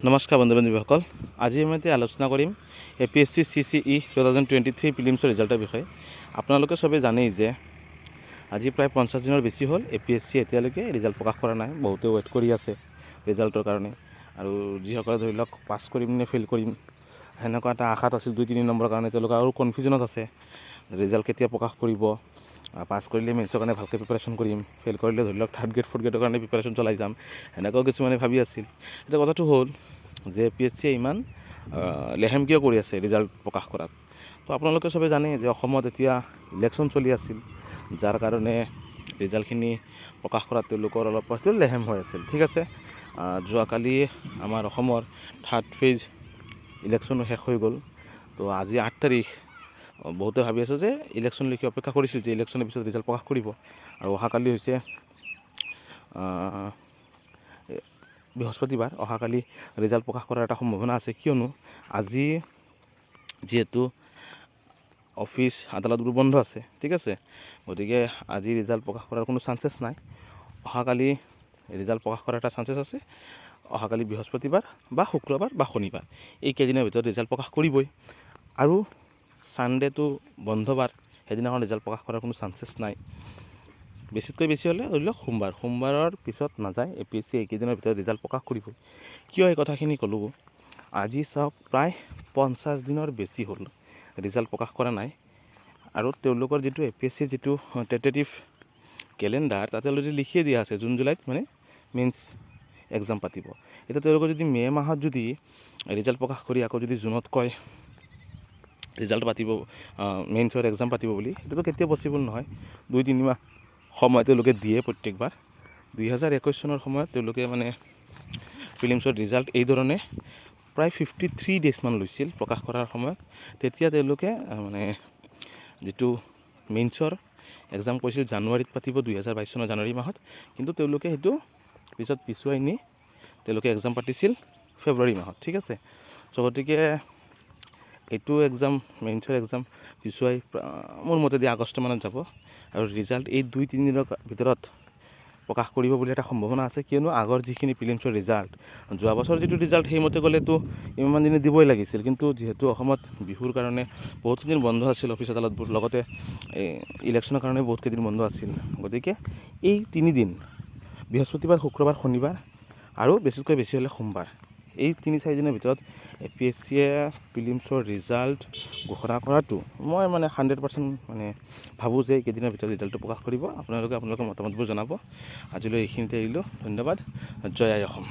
নমস্কাৰ বন্ধু বান্ধৱীসকল, আজি আমি আলোচনা কৰিম APSC CCE 2023 প্ৰিলিমছৰ ৰিজাল্টৰ বিষয়ে। আপোনালোকে চবেই জানেই যে আজি প্ৰায় 50 দিনৰ বেছি হ'ল APSC এতিয়ালৈকে ৰিজাল্ট প্ৰকাশ কৰা নাই। বহুতে ৱেইট কৰি আছে ৰিজাল্টৰ কাৰণে, আৰু যিসকলে ধৰি লওক পাছ কৰিম নে ফেইল কৰিম সেনেকুৱা এটা আশাত আছিল 2-3 নম্বৰৰ কাৰণে, তেওঁলোকে আৰু কনফিউজনত আছে ৰিজাল্ট কেতিয়া প্ৰকাশ কৰিব। পাছ কৰিলে মেথছৰ কাৰণে ভালকৈ প্ৰিপাৰেশ্যন কৰিম, ফেইল কৰিলে ধৰি লওক থাৰ্ড গ্ৰেড ফ'ৰ্থ গ্ৰেডৰ কাৰণে প্ৰিপাৰেশ্যন চলাই যাম, সেনেকুৱাও কিছুমানে ভাবি আছিল। এতিয়া কথাটো হ'ল যে APSCয়ে ইমান লেহেম কিয় কৰি আছে ৰিজাল্ট প্ৰকাশ কৰাত। তো আপোনালোকে চবে জানে যে অসমত এতিয়া ইলেকশ্যন চলি আছিল, যাৰ কাৰণে ৰিজাল্টখিনি প্ৰকাশ কৰাত তেওঁলোকৰ অলপ লেহেম হৈ আছিল। ঠিক আছে, যোৱাকালি আমাৰ অসমৰ থাৰ্ড ফেজ ইলেকশ্যনো শেষ হৈ গ'ল। তো আজি 8 তাৰিখ, বহুতে ভাবি আছে যে ইলেকশ্যনলৈকে অপেক্ষা কৰিছিল যে ইলেকশ্যনৰ পিছত ৰিজাল্ট প্ৰকাশ কৰিব, আৰু অহাকালি হৈছে বৃহস্পতিবাৰ। অহাকালি ৰিজাল্ট প্ৰকাশ কৰাৰ এটা সম্ভাৱনা আছে, কিয়নো আজি যিহেতু অফিচ আদালতবোৰ বন্ধ আছে। ঠিক আছে, গতিকে আজি ৰিজাল্ট প্ৰকাশ কৰাৰ কোনো চান্সেছ নাই। অহাকালি ৰিজাল্ট প্ৰকাশ কৰাৰ এটা চান্সেছ আছে, অহাকালি বৃহস্পতিবাৰ বা শুক্ৰবাৰ বা শনিবাৰ, এই কেইদিনৰ ভিতৰত ৰিজাল্ট প্ৰকাশ কৰিবই। আৰু ছানডেটো বন্ধবাৰ, সেইদিনাখন ৰিজাল্ট প্ৰকাশ কৰাৰ কোনো চান্সেছ নাই। বেছিতকৈ বেছি হ'লে ধৰি লওক সোমবাৰৰ পিছত নাযায়, APSC এইকেইদিনৰ ভিতৰত ৰিজাল্ট প্ৰকাশ কৰিব। কিয় এই কথাখিনি ক'লোঁ, আজি চাওক প্ৰায় 50 দিনৰ বেছি হ'ল ৰিজাল্ট প্ৰকাশ কৰা নাই, আৰু তেওঁলোকৰ যিটো APSCৰ যিটো টেটেটিভ কেলেণ্ডাৰ, তাতে অলৰেডি লিখিয়ে দিয়া আছে জুন জুলাইত মানে মেইনছ এক্সাম পাতিব। এতিয়া তেওঁলোকে যদি মে' মাহত যদি ৰিজাল্ট প্ৰকাশ কৰি আকৌ যদি জুনত কয় ৰিজাল্ট পাতিব, মেইনছৰ এক্সাম পাতিব বুলি, সেইটোতো কেতিয়াও পচিবল নহয়। 2-3 মাহ সময় তেওঁলোকে দিয়ে প্ৰত্যেকবাৰ। 2021 চনৰ সময়ত তেওঁলোকে মানে প্ৰিলিমছৰ ৰিজাল্ট এই ধৰণে প্ৰায় 53 ডেজমান লৈছিল প্ৰকাশ কৰাৰ সময়ত। তেতিয়া তেওঁলোকে মানে যিটো মেইনছৰ এক্সাম কৰিছিল জানুৱাৰীত পাতিব, 2022 চনৰ জানুৱাৰী মাহত, কিন্তু তেওঁলোকে সেইটো পিছত পিছুৱাই নি তেওঁলোকে এক্সাম পাতিছিল ফেব্ৰুৱাৰী মাহত। ঠিক আছে, চ' গতিকে এইটো এক্সাম মেইনছৰ এক্সাম পিছুৱাই মোৰ মতেদি আগষ্ট মানত যাব, আৰু ৰিজাল্ট এই 2-3 দিনৰ ভিতৰত প্ৰকাশ কৰিব বুলি এটা সম্ভাৱনা আছে। কিয়নো আগৰ যিখিনি প্ৰিলিমছৰ ৰিজাল্ট, যোৱা বছৰ যিটো ৰিজাল্ট সেইমতে গ'লেতো ইমান দিনে দিবই লাগিছিল, কিন্তু যিহেতু অসমত বিহুৰ কাৰণে বহুত কেইদিন বন্ধ আছিল অফিচ আদালতবোৰ, লগতে ইলেকশ্যনৰ কাৰণে বহুত কেইদিন বন্ধ আছিল, গতিকে এই 3 দিন বৃহস্পতিবাৰ, শুক্ৰবাৰ, শনিবাৰ আৰু বেছিতকৈ বেছি হ'লে সোমবাৰ, এই 3-4 দিনৰ ভিতৰত APSCয়ে প্ৰিলিমছৰ ৰিজাল্ট ঘোষণা কৰাটো মই মানে 100% মানে ভাবোঁ যে এইকেইদিনৰ ভিতৰত ৰিজাল্টটো প্ৰকাশ কৰিব। আপোনালোকৰ মতামতবোৰ জনাব। আজিলৈ এইখিনিতে এৰিলোঁ, ধন্যবাদ। জয় আই অসম।